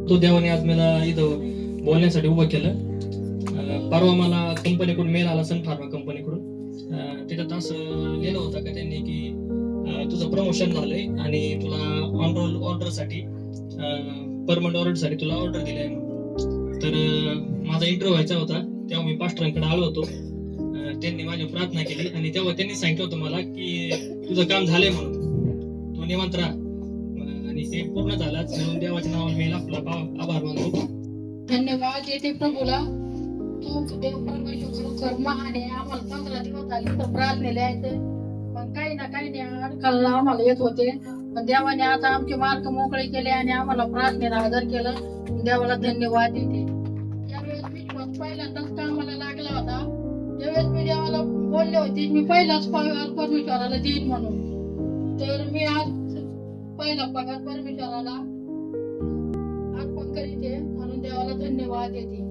तो देवाने आज मला इथं बोलण्यासाठी उभं केलं. परवा मला कंपनीकडून मेल आला, सन फार्मा कंपनीकडून. त्याच्यात असं लिहिलं होतं का त्यांनी की तुझं प्रमोशन झालंय आणि तुला ऑन रोल ऑर्डरसाठी परमनंट ऑर्डरसाठी तुला ऑर्डर दिली आहे. तर माझा इंटरव्ह्यू व्हायचा होता, तेव्हा मी पास्टरांकडे आलो होतो. त्यांनी माझी प्रार्थना केली आणि तेव्हा त्यांनी सांगितलं होतं मला की तुझं काम झालंय म्हणून, तू निवांत राहा. आणि ते पूर्ण झालंच म्हणून देवाच्या नावाला मी आपला आभार मानतो. धन्यवाद येते प्रभूला. तू देव परमेश्वर महान आहे. आम्हाला 15 दिवस झाले तर प्रार्थनेला यायचं, पण काही ना काही नाही अडकायला आम्हाला येत होते. पण देवाने आता आमचे मार्ग मोकळे केले आणि आम्हाला प्रार्थनेला हजर केलं. देवाला धन्यवाद देते. यावेळेस विश्वास पहिल्यांदाच कामाला लागला होता. त्यावेळेस मी देवाला बोलले होते मी पहिलाच पगार परमेश्वराला देईन म्हणून. तर मी आज पहिला पगार परमेश्वराला अर्पण करीते म्हणून देवाला धन्यवाद देते.